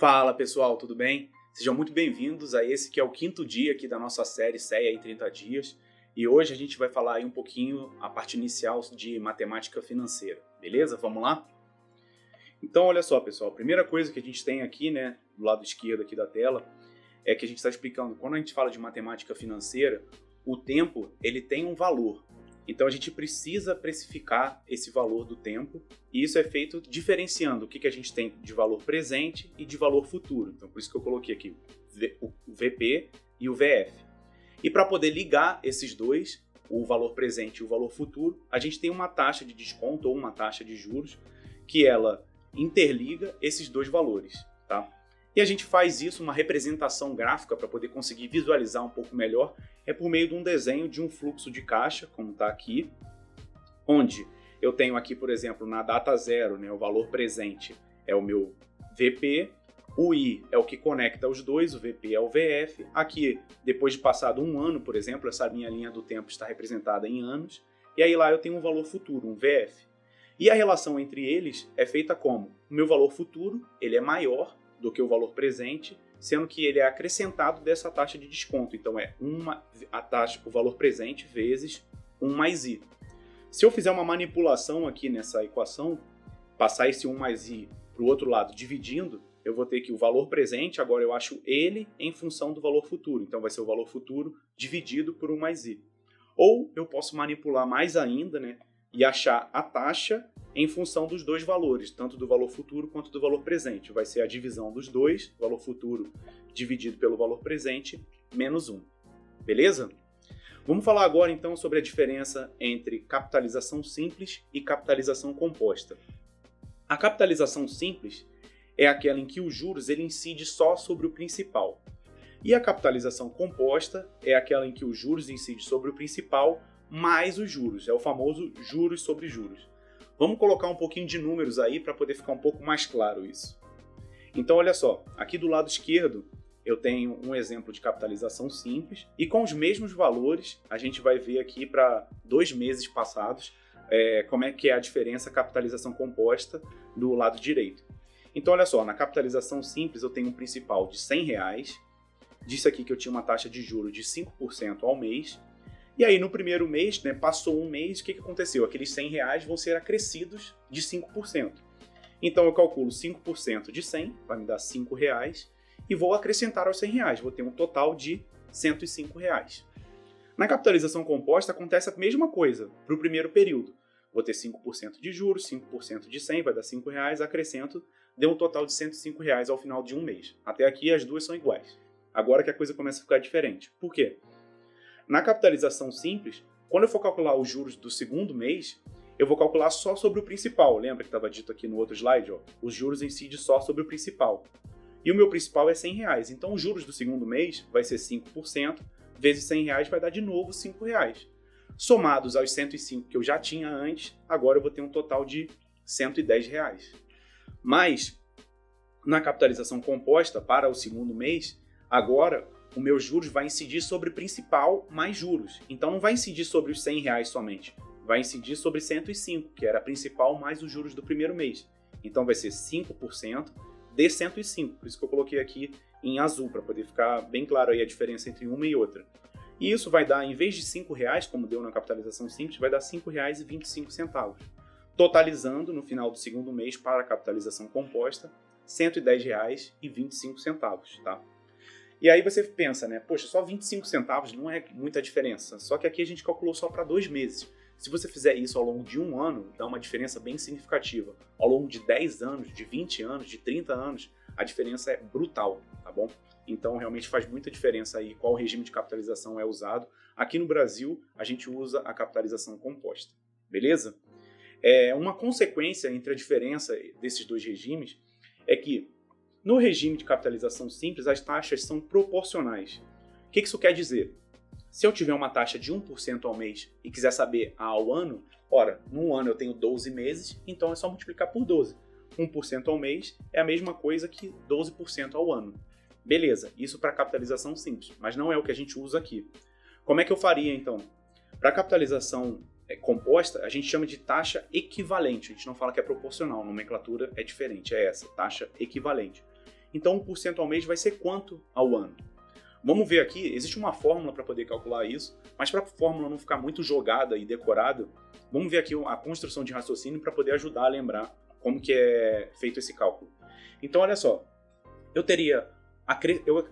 Fala pessoal, tudo bem? Sejam muito bem-vindos a esse que é o quinto dia aqui da nossa série CEA em 30 dias. E hoje a gente vai falar aí um pouquinho a parte inicial de matemática financeira, beleza? Vamos lá? Então olha só pessoal, a primeira coisa que a gente tem aqui, né, do lado esquerdo aqui da tela, é que a gente está explicando, quando a gente fala de matemática financeira, o tempo ele tem um valor. Então a gente precisa precificar esse valor do tempo e isso é feito diferenciando o que a gente tem de valor presente e de valor futuro. Então por isso que eu coloquei aqui o VP e o VF. E para poder ligar esses dois, o valor presente e o valor futuro, a gente tem uma taxa de desconto ou uma taxa de juros que ela interliga esses dois valores, tá? E a gente faz isso, uma representação gráfica para poder conseguir visualizar um pouco melhor, é por meio de um desenho de um fluxo de caixa, como está aqui, onde eu tenho aqui, por exemplo, na data zero, né, o valor presente é o meu VP, o I é o que conecta os dois, o VP é o VF. Aqui, depois de passado um ano, por exemplo, essa minha linha do tempo está representada em anos, e aí lá eu tenho um valor futuro, um VF. E a relação entre eles é feita como? O meu valor futuro ele é maior do que o valor presente, sendo que ele é acrescentado dessa taxa de desconto. Então é o valor presente vezes 1 mais i. Se eu fizer uma manipulação aqui nessa equação, passar esse 1 mais i para o outro lado dividindo, eu vou ter que o valor presente, agora eu acho ele em função do valor futuro. Então vai ser o valor futuro dividido por 1 mais i. Ou eu posso manipular mais ainda, né, e achar a taxa em função dos dois valores, tanto do valor futuro quanto do valor presente. Vai ser a divisão dos dois, valor futuro dividido pelo valor presente, menos 1. Beleza? Vamos falar agora então sobre a diferença entre capitalização simples e capitalização composta. A capitalização simples é aquela em que os juros ele incide só sobre o principal. E a capitalização composta é aquela em que os juros incidem sobre o principal mais os juros. É o famoso juros sobre juros. Vamos colocar um pouquinho de números aí para poder ficar um pouco mais claro isso. Então, olha só, aqui do lado esquerdo eu tenho um exemplo de capitalização simples e com os mesmos valores a gente vai ver aqui para 2 meses passados como é que é a diferença capitalização composta do lado direito. Então, olha só, na capitalização simples eu tenho um principal de R$100, disse aqui que eu tinha uma taxa de juros de 5% ao mês. E aí no primeiro mês, né, passou um mês, o que aconteceu? Aqueles R$100 vão ser acrescidos de 5%. Então eu calculo 5% de 100, vai me dar R$5, e vou acrescentar aos R$100, vou ter um total de R$105. Na capitalização composta acontece a mesma coisa para o primeiro período. Vou ter 5% de juros, 5% de 100, vai dar R$5, acrescento, deu um total de R$105 ao final de um mês. Até aqui as duas são iguais. Agora que a coisa começa a ficar diferente. Por quê? Na capitalização simples, quando eu for calcular os juros do segundo mês, eu vou calcular só sobre o principal. Lembra que estava dito aqui no outro slide? Ó? Os juros incidem só sobre o principal. E o meu principal é R$100. Então, os juros do segundo mês vai ser 5%, vezes R$100 vai dar de novo R$5. Somados aos 105 que eu já tinha antes, agora eu vou ter um total de R$110. Mas, na capitalização composta para o segundo mês, agora o meu juros vai incidir sobre o principal mais juros. Então não vai incidir sobre os R$100 somente, vai incidir sobre 105, que era a principal mais os juros do primeiro mês. Então vai ser 5% de 105, por isso que eu coloquei aqui em azul, para poder ficar bem claro aí a diferença entre uma e outra. E isso vai dar, em vez de R$5, como deu na capitalização simples, vai dar R$5,25. Totalizando, no final do segundo mês, para a capitalização composta, R$110,25, tá? E aí você pensa, né? Poxa, só 25 centavos não é muita diferença. Só que aqui a gente calculou só para 2 meses. Se você fizer isso ao longo de um ano, dá uma diferença bem significativa. Ao longo de 10 anos, de 20 anos, de 30 anos, a diferença é brutal, tá bom? Então realmente faz muita diferença aí qual regime de capitalização é usado. Aqui no Brasil, a gente usa a capitalização composta, beleza? Uma consequência entre a diferença desses dois regimes é que no regime de capitalização simples, as taxas são proporcionais. O que isso quer dizer? Se eu tiver uma taxa de 1% ao mês e quiser saber ao ano, ora, num ano eu tenho 12 meses, então é só multiplicar por 12. 1% ao mês é a mesma coisa que 12% ao ano. Beleza, isso para capitalização simples, mas não é o que a gente usa aqui. Como é que eu faria então? Para capitalização composta, a gente chama de taxa equivalente. A gente não fala que é proporcional, a nomenclatura é diferente, é essa, taxa equivalente. Então 1% ao mês vai ser quanto ao ano? Vamos ver aqui, existe uma fórmula para poder calcular isso, mas para a fórmula não ficar muito jogada e decorada, vamos ver aqui a construção de raciocínio para poder ajudar a lembrar como que é feito esse cálculo. Então olha só, eu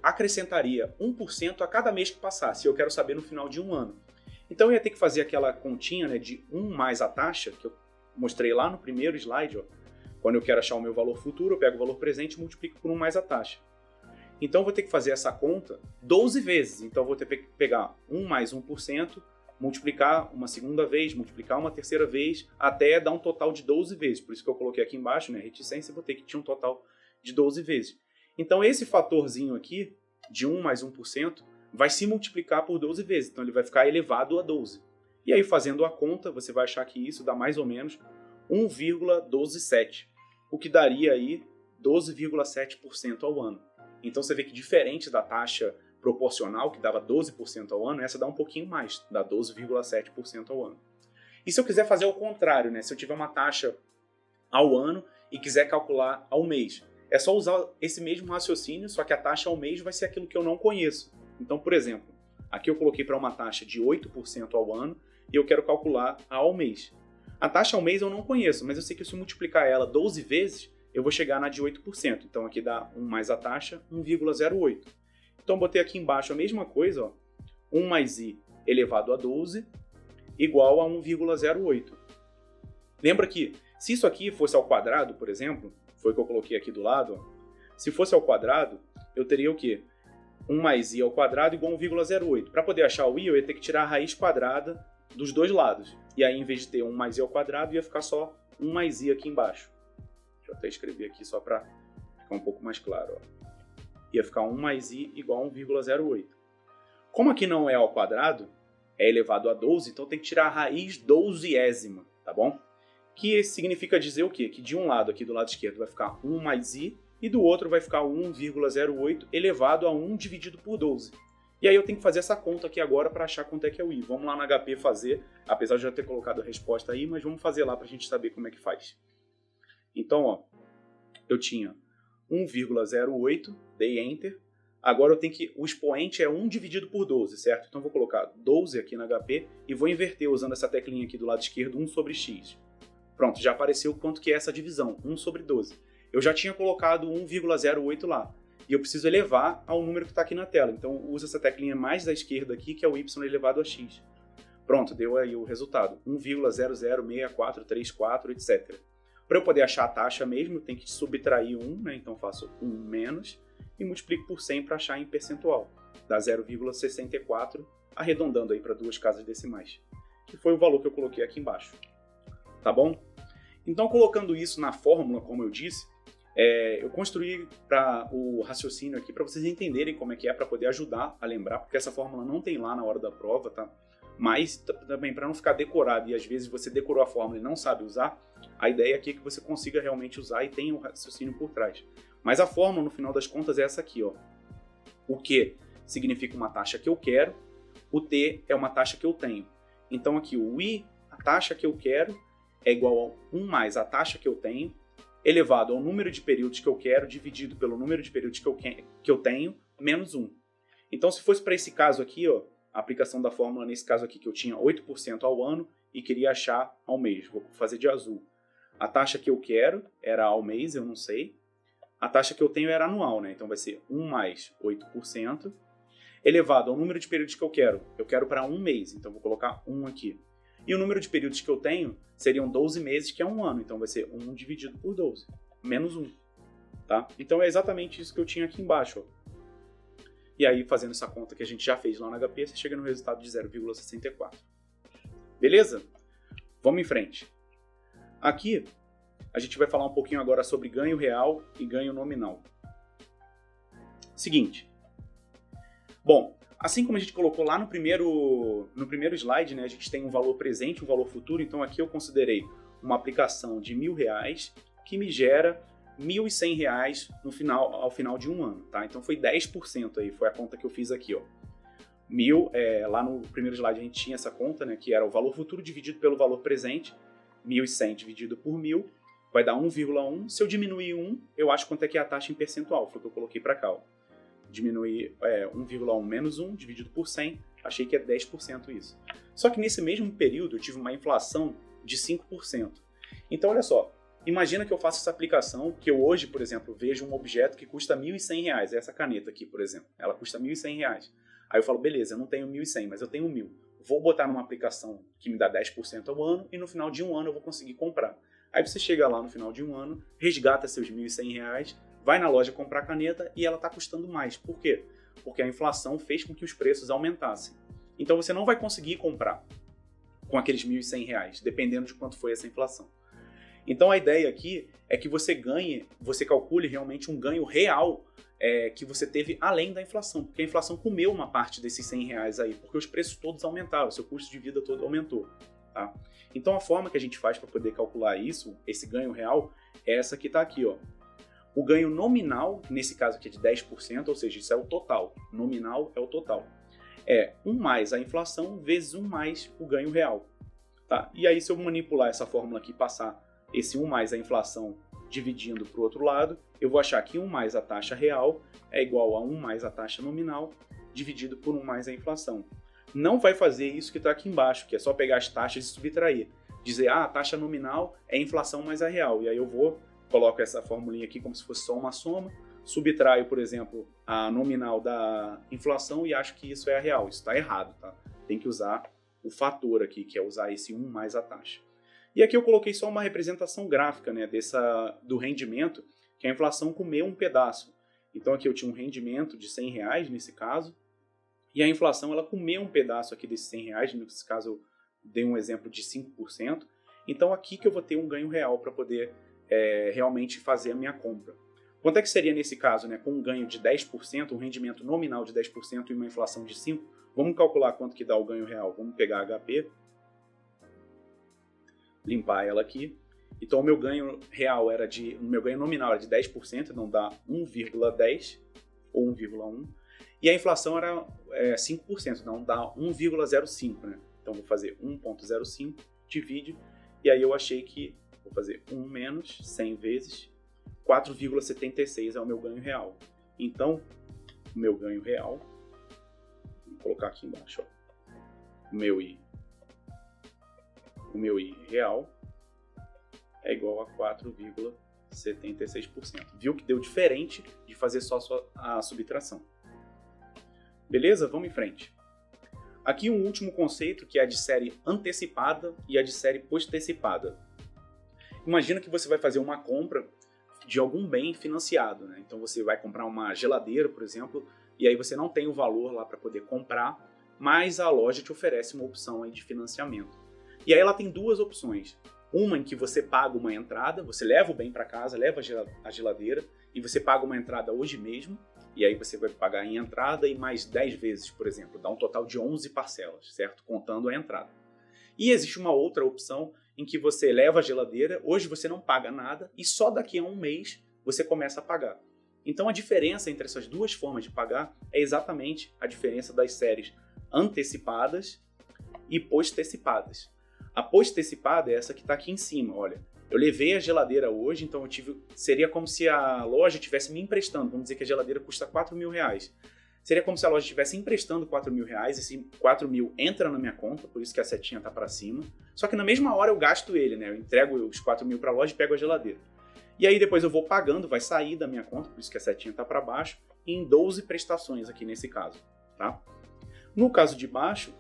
acrescentaria 1% a cada mês que passasse, eu quero saber no final de um ano. Então eu ia ter que fazer aquela continha, né, de 1 mais a taxa, que eu mostrei lá no primeiro slide. Ó. Quando eu quero achar o meu valor futuro, eu pego o valor presente e multiplico por 1 mais a taxa. Então eu vou ter que fazer essa conta 12 vezes. Então eu vou ter que pegar 1 mais 1%, multiplicar uma segunda vez, multiplicar uma terceira vez, até dar um total de 12 vezes. Por isso que eu coloquei aqui embaixo, né, reticência, eu vou ter que tinha um total de 12 vezes. Então esse fatorzinho aqui, de 1 mais 1%, vai se multiplicar por 12 vezes. Então ele vai ficar elevado a 12. E aí fazendo a conta, você vai achar que isso dá mais ou menos 1,127, o que daria aí 12,7% ao ano. Então você vê que diferente da taxa proporcional, que dava 12% ao ano, essa dá um pouquinho mais, dá 12,7% ao ano. E se eu quiser fazer ao contrário, né? Se eu tiver uma taxa ao ano e quiser calcular ao mês, é só usar esse mesmo raciocínio, só que a taxa ao mês vai ser aquilo que eu não conheço. Então, por exemplo, aqui eu coloquei para uma taxa de 8% ao ano e eu quero calcular ao mês. A taxa ao mês eu não conheço, mas eu sei que se eu multiplicar ela 12 vezes, eu vou chegar na de 8%. Então aqui dá 1 mais a taxa, 1,08. Então botei aqui embaixo a mesma coisa, ó, 1 mais i elevado a 12 igual a 1,08. Lembra que se isso aqui fosse ao quadrado, por exemplo, foi o que eu coloquei aqui do lado, ó, se fosse ao quadrado, eu teria o quê? 1 mais i ao quadrado igual a 1,08. Para poder achar o i, eu ia ter que tirar a raiz quadrada dos dois lados. E aí, em vez de ter 1 mais i ao quadrado, ia ficar só 1 mais i aqui embaixo. Deixa eu até escrever aqui só para ficar um pouco mais claro. Ó. Ia ficar 1 mais i igual a 1,08. Como aqui não é ao quadrado, é elevado a 12, então tem que tirar a raiz 12ª, tá bom? Que significa dizer o quê? Que de um lado, aqui do lado esquerdo, vai ficar 1 mais i, e do outro vai ficar 1,08 elevado a 1 dividido por 12. E aí eu tenho que fazer essa conta aqui agora para achar quanto é que é o i. Vamos lá no HP fazer, apesar de eu já ter colocado a resposta aí, mas vamos fazer lá para a gente saber como é que faz. Então, ó, eu tinha 1,08, dei Enter. Agora eu tenho que, o expoente é 1 dividido por 12, certo? Então eu vou colocar 12 aqui no HP e vou inverter usando essa teclinha aqui do lado esquerdo, 1 sobre x. Pronto, já apareceu quanto que é essa divisão, 1 sobre 12. Eu já tinha colocado 1,08 lá. E eu preciso elevar ao número que está aqui na tela. Então, uso essa teclinha mais da esquerda aqui, que é o y elevado a x. Pronto, deu aí o resultado. 1,006434, etc. Para eu poder achar a taxa mesmo, eu tenho que subtrair 1, né? Então, faço 1 menos e multiplico por 100 para achar em percentual. Dá 0,64, arredondando aí para 2 casas decimais. Que foi o valor que eu coloquei aqui embaixo. Tá bom? Então, colocando isso na fórmula, como eu disse, eu construí o raciocínio aqui para vocês entenderem como é que é, para poder ajudar a lembrar, porque essa fórmula não tem lá na hora da prova, tá? Mas também para não ficar decorado e às vezes você decorou a fórmula e não sabe usar, a ideia aqui é que você consiga realmente usar e tenha um raciocínio por trás. Mas a fórmula, no final das contas, é essa aqui, ó. O Q significa uma taxa que eu quero, o T é uma taxa que eu tenho. Então aqui o I, a taxa que eu quero, é igual a 1 mais a taxa que eu tenho, elevado ao número de períodos que eu quero, dividido pelo número de períodos que eu tenho, menos 1. Então, se fosse para esse caso aqui, ó, a aplicação da fórmula nesse caso aqui, que eu tinha 8% ao ano e queria achar ao mês, vou fazer de azul. A taxa que eu quero era ao mês, eu não sei. A taxa que eu tenho era anual, né? Então vai ser 1 mais 8%, elevado ao número de períodos que eu quero. Eu quero para um mês, então vou colocar 1 aqui. E o número de períodos que eu tenho seriam 12 meses, que é um ano. Então vai ser 1 dividido por 12, menos 1. Tá? Então é exatamente isso que eu tinha aqui embaixo. Ó. E aí, fazendo essa conta que a gente já fez lá no HP, você chega no resultado de 0,64. Beleza? Vamos em frente. Aqui, a gente vai falar um pouquinho agora sobre ganho real e ganho nominal. Seguinte. Bom, assim como a gente colocou lá no primeiro slide, né, a gente tem um valor presente, um valor futuro, então aqui eu considerei uma aplicação de R$1.000 que me gera R$1.100 ao final de um ano, tá? Então foi 10% aí, foi a conta que eu fiz aqui, ó. Lá no primeiro slide a gente tinha essa conta, né, que era o valor futuro dividido pelo valor presente, 1.100 dividido por 1.000, vai dar 1,1. Se eu diminuir 1, eu acho quanto é que é a taxa em percentual, foi o que eu coloquei para cá. Ó. Diminuir 1,1 menos 1 dividido por 100, achei que é 10% isso. Só que nesse mesmo período eu tive uma inflação de 5%. Então olha só, imagina que eu faço essa aplicação, que eu hoje, por exemplo, vejo um objeto que custa R$ 1.100, essa caneta aqui, por exemplo, ela custa R$ 1.100. Aí eu falo, beleza, eu não tenho 1.100, mas eu tenho 1.000. Vou botar numa aplicação que me dá 10% ao ano e no final de um ano eu vou conseguir comprar. Aí você chega lá no final de um ano, resgata seus R$ 1.100, vai na loja comprar a caneta e ela está custando mais. Por quê? Porque a inflação fez com que os preços aumentassem. Então você não vai conseguir comprar com aqueles R$ 1.100, dependendo de quanto foi essa inflação. Então a ideia aqui é que você calcule realmente um ganho real que você teve além da inflação, porque a inflação comeu uma parte desses R$ 100 aí, porque os preços todos aumentaram, o seu custo de vida todo aumentou. Tá? Então a forma que a gente faz para poder calcular isso, esse ganho real, é essa que está aqui. Ó. O ganho nominal, nesse caso aqui é de 10%, ou seja, isso é o total. Nominal é o total. É 1 mais a inflação vezes 1 mais o ganho real. Tá? E aí se eu manipular essa fórmula aqui e passar esse 1 mais a inflação dividindo para o outro lado, eu vou achar que 1 mais a taxa real é igual a 1 mais a taxa nominal dividido por 1 mais a inflação. Não vai fazer isso que está aqui embaixo, que é só pegar as taxas e subtrair. Dizer, a taxa nominal é a inflação mais a real. E aí eu coloco essa formulinha aqui como se fosse só uma soma, subtraio, por exemplo, a nominal da inflação e acho que isso é a real. Isso está errado, tá? Tem que usar o fator aqui, que é usar esse 1 mais a taxa. E aqui eu coloquei só uma representação gráfica, né, do rendimento, que a inflação comeu um pedaço. Então aqui eu tinha um rendimento de R$ 100 nesse caso, e a inflação ela comeu um pedaço aqui desses R$ 100, nesse caso eu dei um exemplo de 5%. Então aqui que eu vou ter um ganho real para poder realmente fazer a minha compra. Quanto é que seria nesse caso, né, com um ganho de 10%, um rendimento nominal de 10% e uma inflação de 5%? Vamos calcular quanto que dá o ganho real. Vamos pegar a HP, limpar ela aqui. Então o meu ganho nominal era de 10%, então dá 1,10 ou 1,1. E a inflação era 5%, então dá 1,05, né? Então vou fazer 1,05, divide, e aí eu achei que vou fazer 1 menos 100 vezes 4,76 é o meu ganho real. Então, o meu ganho real, vou colocar aqui embaixo, ó, o meu I real é igual a 4,76%. Viu que deu diferente de fazer só a subtração. Beleza? Vamos em frente. Aqui um último conceito que é a de série antecipada e a de série postecipada. Imagina que você vai fazer uma compra de algum bem financiado, né? Então você vai comprar uma geladeira, por exemplo, e aí você não tem o valor lá para poder comprar, mas a loja te oferece uma opção aí de financiamento. E aí ela tem duas opções. Uma em que você paga uma entrada, você leva o bem para casa, leva a geladeira, e você paga uma entrada hoje mesmo, e aí você vai pagar em entrada e mais 10 vezes, por exemplo, dá um total de 11 parcelas, certo? Contando a entrada. E existe uma outra opção em que você leva a geladeira, hoje você não paga nada e só daqui a um mês você começa a pagar. Então a diferença entre essas duas formas de pagar é exatamente a diferença das séries antecipadas e postecipadas. A postecipada é essa que está aqui em cima, olha. Eu levei a geladeira hoje, então seria como se a loja estivesse me emprestando. Vamos dizer que a geladeira custa R$4.000. Seria como se a loja estivesse emprestando R$4.000, esse 4.000 entra na minha conta, por isso que a setinha está para cima. Só que na mesma hora eu gasto ele, né? Eu entrego os 4.000 para a loja e pego a geladeira. E aí depois eu vou pagando, vai sair da minha conta, por isso que a setinha está para baixo, em 12 prestações aqui nesse caso, tá? No caso de baixo,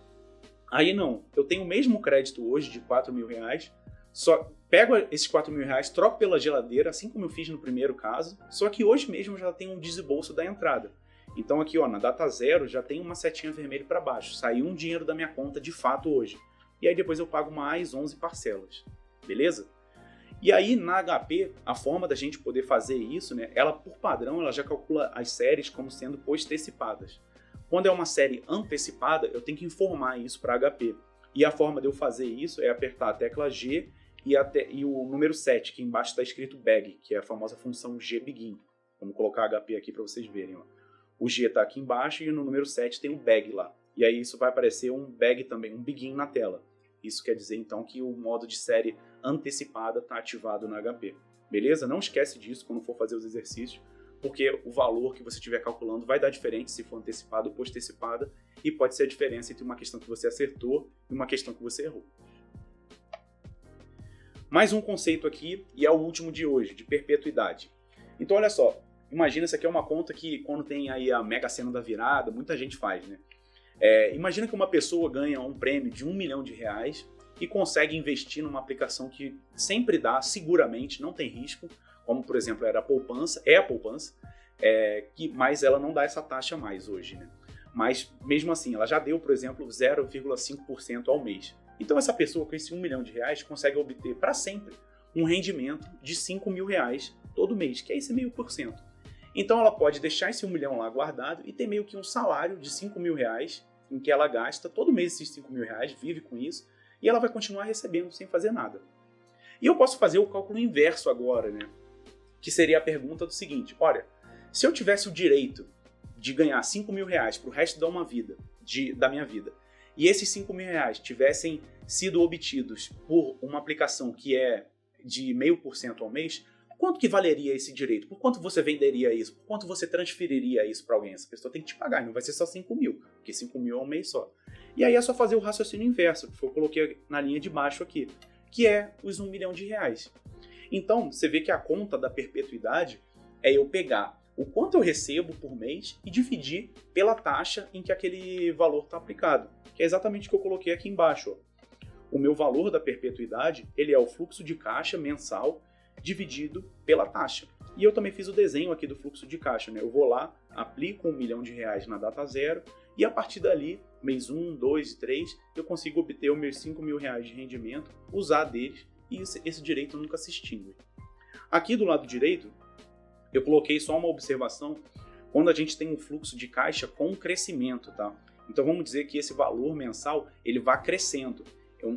aí não, eu tenho o mesmo crédito hoje de R$4.000, só pego esses R$4.000, troco pela geladeira, assim como eu fiz no primeiro caso, só que hoje mesmo eu já tenho um desembolso da entrada. Então aqui, ó, na data zero já tem uma setinha vermelha para baixo, saiu um dinheiro da minha conta de fato hoje. E aí depois eu pago mais 11 parcelas, beleza? E aí na HP, a forma da gente poder fazer isso, né, ela por padrão ela já calcula as séries como sendo postecipadas. Quando é uma série antecipada, eu tenho que informar isso para HP. E a forma de eu fazer isso é apertar a tecla G e o número 7, que embaixo está escrito bag, que é a famosa função gbegin. Vamos colocar HP aqui para vocês verem. Ó. O G está aqui embaixo e no número 7 tem um bag lá. E aí isso vai aparecer um bag também, um begin na tela. Isso quer dizer, então, que o modo de série antecipada está ativado no HP. Beleza? Não esquece disso quando for fazer os exercícios, porque o valor que você estiver calculando vai dar diferente se for antecipada ou postecipada, e pode ser a diferença entre uma questão que você acertou e uma questão que você errou. Mais um conceito aqui, e é o último de hoje, de perpetuidade. Então, olha só, imagina, isso aqui é uma conta que quando tem aí a Mega Sena da virada, muita gente faz, né? Imagina que uma pessoa ganha um prêmio de R$1 milhão e consegue investir numa aplicação que sempre dá, seguramente, não tem risco, como, por exemplo, era a poupança, mas ela não dá essa taxa mais hoje, né? Mas, mesmo assim, ela já deu, por exemplo, 0,5% ao mês. Então, essa pessoa com esse R$1 milhão consegue obter para sempre um rendimento de R$5 mil todo mês, que é esse 0,5%. Então, ela pode deixar esse 1 milhão lá guardado e ter meio que um salário de R$5 mil em que ela gasta todo mês esses R$5 mil, vive com isso, e ela vai continuar recebendo sem fazer nada. E eu posso fazer o cálculo inverso agora, né? Que seria a pergunta do seguinte: olha, se eu tivesse o direito de ganhar R$5 mil para o resto da minha vida, e esses R$5 mil tivessem sido obtidos por uma aplicação que é de 0,5% ao mês, quanto que valeria esse direito? Por quanto você venderia isso? Por quanto você transferiria isso para alguém? Essa pessoa tem que te pagar, não vai ser só 5 mil, porque 5 mil é um mês só. E aí é só fazer o raciocínio inverso, que eu coloquei na linha de baixo aqui, que é os R$1 milhão. Então, você vê que a conta da perpetuidade é eu pegar o quanto eu recebo por mês e dividir pela taxa em que aquele valor está aplicado, que é exatamente o que eu coloquei aqui embaixo. Ó. O meu valor da perpetuidade, ele é o fluxo de caixa mensal dividido pela taxa. E eu também fiz o desenho aqui do fluxo de caixa, né? Eu vou lá, aplico R$1 milhão na data zero e a partir dali, mês 1, 2 e 3, eu consigo obter os meus R$5 mil de rendimento, usar deles e esse direito nunca se extingue. Aqui do lado direito, eu coloquei só uma observação quando a gente tem um fluxo de caixa com crescimento, tá? Então vamos dizer que esse valor mensal ele vai crescendo.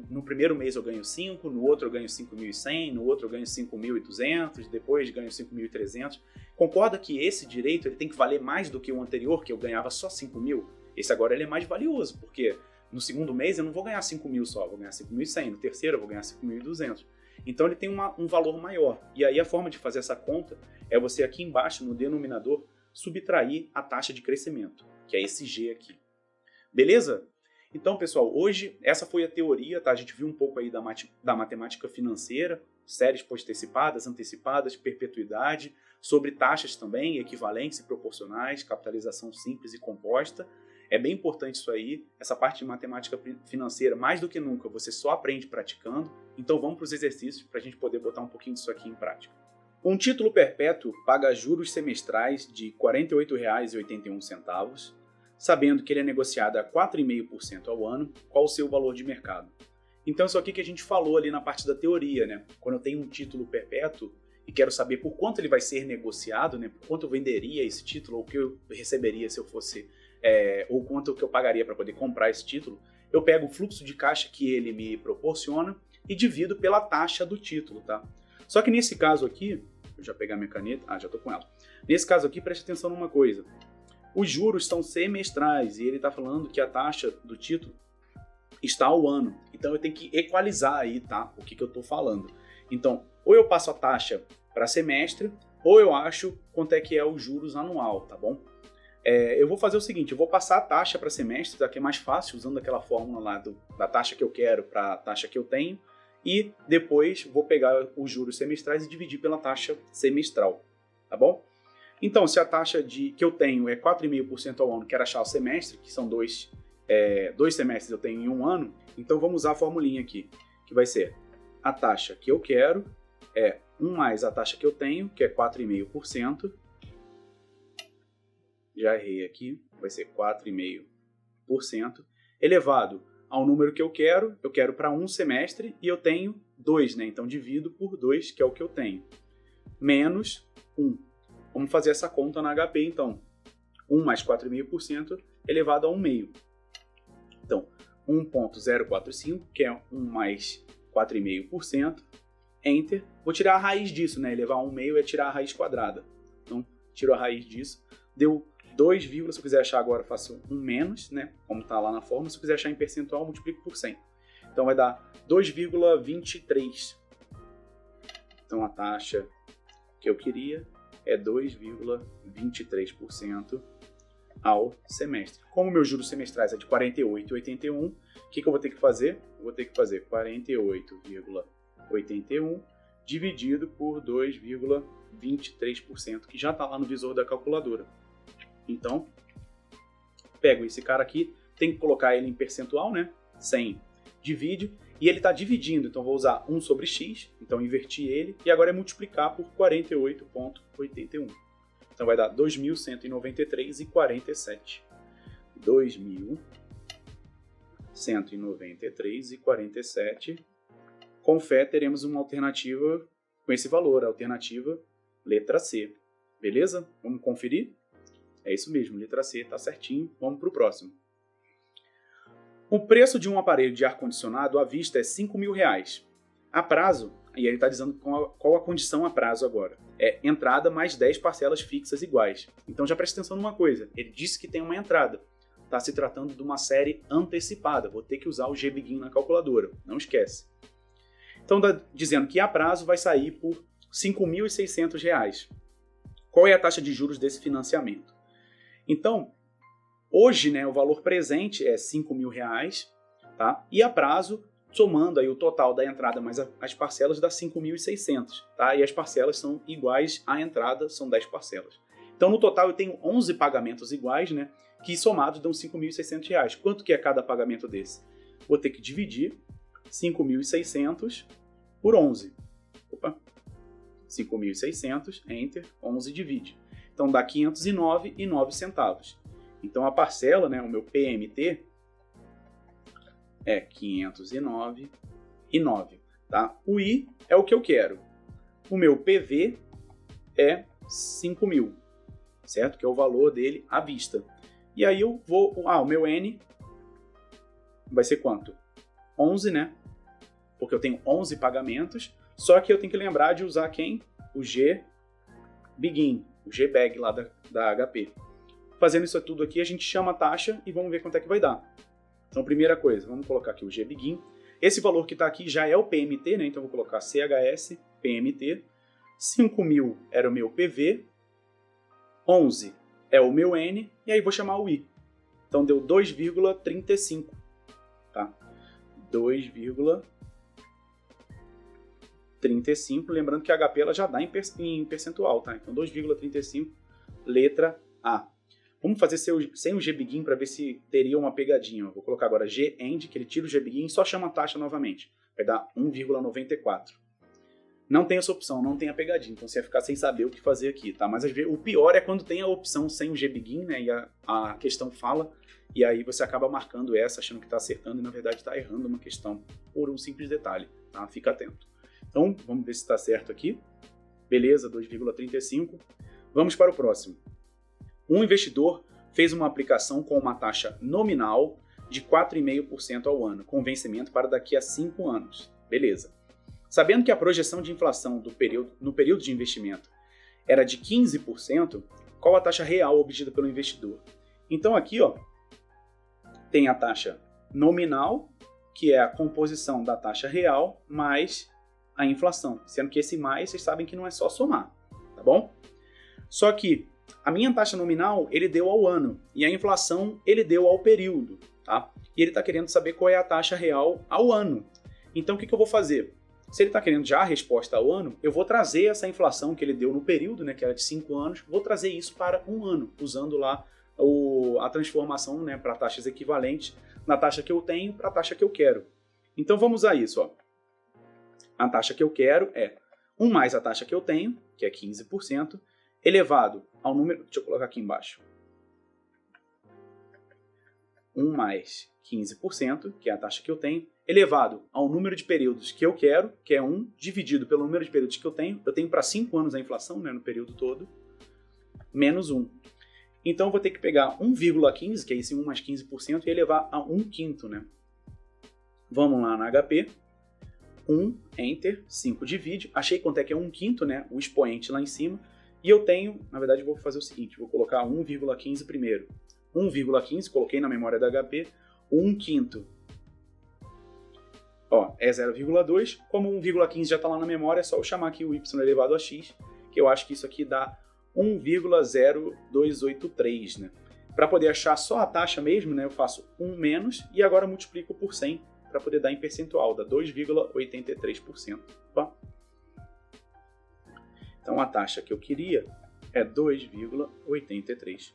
No primeiro mês eu ganho 5, no outro eu ganho 5.100, no outro eu ganho 5.200, depois ganho 5.300. Concorda que esse direito ele tem que valer mais do que o anterior, que eu ganhava só 5 mil? Esse agora ele é mais valioso, porque no segundo mês eu não vou ganhar 5 mil só, vou ganhar 5.100, no terceiro eu vou ganhar 5.200. Então ele tem um valor maior. E aí a forma de fazer essa conta é você aqui embaixo, no denominador, subtrair a taxa de crescimento, que é esse G aqui. Beleza? Então, pessoal, hoje essa foi a teoria, tá? A gente viu um pouco aí da matemática financeira, séries postecipadas, antecipadas, perpetuidade, sobre taxas também, equivalentes e proporcionais, capitalização simples e composta. É bem importante isso aí, essa parte de matemática financeira, mais do que nunca, você só aprende praticando. Então vamos para os exercícios para a gente poder botar um pouquinho disso aqui em prática. Um título perpétuo paga juros semestrais de R$ 48,81, sabendo que ele é negociado a 4,5% ao ano, qual o seu valor de mercado. Então isso aqui que a gente falou ali na parte da teoria, né? Quando eu tenho um título perpétuo e quero saber por quanto ele vai ser negociado, né? Por quanto eu venderia esse título, ou o que eu receberia se eu fosse, ou quanto que eu pagaria para poder comprar esse título, eu pego o fluxo de caixa que ele me proporciona e divido pela taxa do título, tá? Só que nesse caso aqui, eu já pegar minha caneta, já tô com ela. Nesse caso aqui, preste atenção numa coisa. Os juros são semestrais e ele está falando que a taxa do título está ao ano. Então eu tenho que equalizar aí, tá? O que eu estou falando. Então, ou eu passo a taxa para semestre, ou eu acho quanto é que é os juros anual, tá bom? Eu vou fazer o seguinte, eu vou passar a taxa para semestre, tá? Que é mais fácil, usando aquela fórmula lá da taxa que eu quero para a taxa que eu tenho, e depois vou pegar os juros semestrais e dividir pela taxa semestral, tá bom? Então, se a taxa que eu tenho é 4,5% ao ano, quero achar o semestre, que são dois semestres eu tenho em um ano, então vamos usar a formulinha aqui, que vai ser a taxa que eu quero é 1 mais a taxa que eu tenho, que é 4,5%, já errei aqui, vai ser 4,5%, elevado ao número que eu quero para um semestre e eu tenho 2, né? Então divido por 2, que é o que eu tenho, menos 1. Vamos fazer essa conta na HP, então. 1 mais 4,5% elevado a 1,5. Então, 1,045, que é 1 mais 4,5%, Enter. Vou tirar a raiz disso, né? Elevar a 1,5 é tirar a raiz quadrada. Então, tiro a raiz disso. Deu 2, se eu quiser achar agora, faço um menos, né? Como está lá na fórmula. Se eu quiser achar em percentual, multiplico por 100. Então vai dar 2,23. Então a taxa que eu queria é 2,23% ao semestre. Como meus juros semestrais é de 48,81, o que eu vou ter que fazer? Eu vou ter que fazer 48,81 dividido por 2,23%, que já está lá no visor da calculadora. Então, pego esse cara aqui, tem que colocar ele em percentual, né? 100 divide, e ele está dividindo, então vou usar 1 sobre x, então inverti ele, e agora é multiplicar por 48,81. Então vai dar 2.193,47. 2.193,47. Com fé, teremos uma alternativa com esse valor, a alternativa letra C. Beleza? Vamos conferir? É isso mesmo, letra C, está certinho. Vamos para o próximo. O preço de um aparelho de ar-condicionado à vista é R$5.000. A prazo, e ele está dizendo qual a condição a prazo agora. É entrada mais 10 parcelas fixas iguais. Então já presta atenção numa coisa, ele disse que tem uma entrada. Está se tratando de uma série antecipada, vou ter que usar o GBegin na calculadora, não esquece. Então está dizendo que a prazo vai sair por R$5.600. Qual é a taxa de juros desse financiamento? Então, hoje, né, o valor presente é R$5.000, tá? E a prazo, somando aí o total da entrada mais as parcelas, dá 5.600, tá? E as parcelas são iguais à entrada, são 10 parcelas. Então, no total, eu tenho 11 pagamentos iguais, né? Que somados dão R$5.600. Quanto que é cada pagamento desse? Vou ter que dividir 5.600 por 11. Opa! 5.600, enter, 11 divide. Então, dá 509,09 centavos. Então, a parcela, né, o meu PMT, é 509,09, tá? O I é o que eu quero. O meu PV é 5.000, certo? Que é o valor dele à vista. E aí eu vou... o meu N vai ser quanto? 11, né? Porque eu tenho 11 pagamentos, só que eu tenho que lembrar de usar quem? O GBegin, o GBeg lá da HP. Fazendo isso tudo aqui, a gente chama a taxa e vamos ver quanto é que vai dar. Então, primeira coisa, vamos colocar aqui o GBegin. Esse valor que está aqui já é o PMT, né? Então, eu vou colocar CHS, PMT. 5.000 era o meu PV. 11 é o meu N. E aí, vou chamar o I. Então, deu 2,35. Tá? 2,35. Lembrando que a HP ela já dá em percentual, tá? Então, 2,35, letra A. Vamos fazer sem o GBegin para ver se teria uma pegadinha. Vou colocar agora GEND, que ele tira o GBegin e só chama a taxa novamente. Vai dar 1,94. Não tem essa opção, não tem a pegadinha. Então você vai ficar sem saber o que fazer aqui, tá? Mas o pior é quando tem a opção sem o GBegin, né? E a questão fala, e aí você acaba marcando essa, achando que está acertando e na verdade está errando uma questão por um simples detalhe, tá? Fica atento. Então, vamos ver se está certo aqui. Beleza, 2,35. Vamos para o próximo. Um investidor fez uma aplicação com uma taxa nominal de 4,5% ao ano, com vencimento para daqui a 5 anos. Beleza. Sabendo que a projeção de inflação no período de investimento era de 15%, qual a taxa real obtida pelo investidor? Então aqui, ó, tem a taxa nominal, que é a composição da taxa real, mais a inflação. Sendo que esse mais, vocês sabem que não é só somar, tá bom? Só que a minha taxa nominal, ele deu ao ano, e a inflação, ele deu ao período, tá? E ele está querendo saber qual é a taxa real ao ano. Então, o que eu vou fazer? Se ele está querendo já a resposta ao ano, eu vou trazer essa inflação que ele deu no período, né, que era de 5 anos, vou trazer isso para um ano, usando lá a transformação, né, para taxas equivalentes na taxa que eu tenho para a taxa que eu quero. Então, vamos a isso, ó. A taxa que eu quero é 1 mais a taxa que eu tenho, que é 15%, elevado ao número... Deixa eu colocar aqui embaixo. 1 mais 15%, que é a taxa que eu tenho, elevado ao número de períodos que eu quero, que é 1, dividido pelo número de períodos que eu tenho para 5 anos a inflação, né, no período todo, menos 1. Então, eu vou ter que pegar 1,15, que é esse 1 mais 15%, e elevar a 1/5, né? Vamos lá na HP. 1, Enter, 5 divide. Achei quanto é que é 1/5, né? O expoente lá em cima. E eu tenho, na verdade, eu vou fazer o seguinte, vou colocar 1,15 primeiro. 1,15, coloquei na memória da HP. 1/5 Ó, é 0,2, como 1,15 já está lá na memória, é só eu chamar aqui o y elevado a x, que eu acho que isso aqui dá 1,0283, né? Para poder achar só a taxa mesmo, né, eu faço 1 menos e agora multiplico por 100 para poder dar em percentual, dá 2,83%. Tá? Então a taxa que eu queria é 2,83%.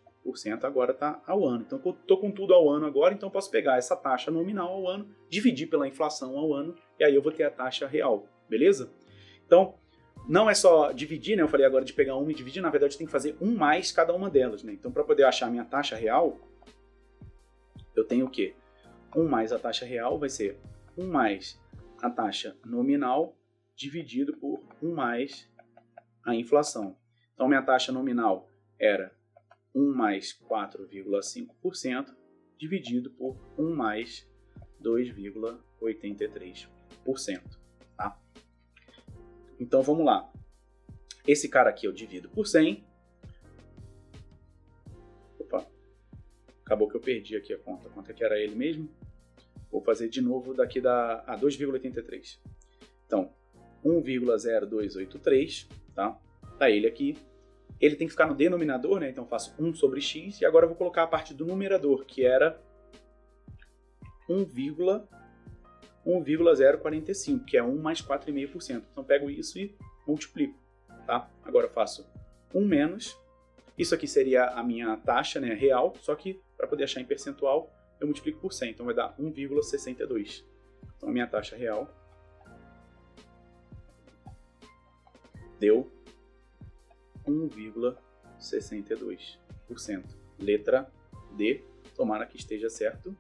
Agora está ao ano. Então eu estou com tudo ao ano agora, então eu posso pegar essa taxa nominal ao ano, dividir pela inflação ao ano, e aí eu vou ter a taxa real, beleza? Então, não é só dividir, né? Eu falei agora de pegar uma e dividir, na verdade tem que fazer um mais cada uma delas, né? Então para poder achar a minha taxa real, eu tenho o quê? 1 mais a taxa real vai ser 1 mais a taxa nominal dividido por 1 mais a inflação. Então minha taxa nominal era 1 mais 4,5% dividido por 1 mais 2,83%. Tá? Então vamos lá. Esse cara aqui eu divido por 100. Opa, acabou que eu perdi aqui a conta. Quanto é que era ele mesmo? Vou fazer de novo daqui da 2,83. Então, 1,0283, tá? Tá ele aqui. Ele tem que ficar no denominador, né? Então eu faço 1 sobre x, e agora eu vou colocar a parte do numerador, que era 1,045, que é 1 mais 4,5%. Então eu pego isso e multiplico, tá? Agora eu faço 1 menos, isso aqui seria a minha taxa, né, real, só que para poder achar em percentual, eu multiplico por 100, então vai dar 1,62. Então a minha taxa real deu 1,62%. Letra D, tomara que esteja certo.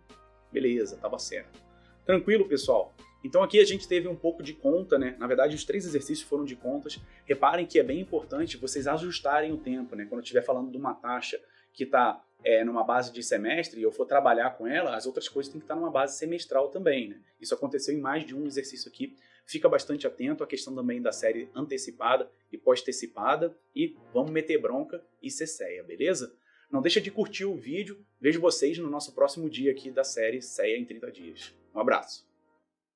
Beleza, estava certo. Tranquilo, pessoal? Então aqui a gente teve um pouco de conta, né? Na verdade, os 3 exercícios foram de contas. Reparem que é bem importante vocês ajustarem o tempo, né? Quando eu estiver falando de uma taxa que está numa base de semestre e eu for trabalhar com ela, as outras coisas têm que estar numa base semestral também, né? Isso aconteceu em mais de um exercício aqui. Fica bastante atento à questão também da série antecipada e pós-antecipada, e vamos meter bronca e ser CEA, beleza? Não deixa de curtir o vídeo. Vejo vocês no nosso próximo dia aqui da série CEA em 30 dias. Um abraço!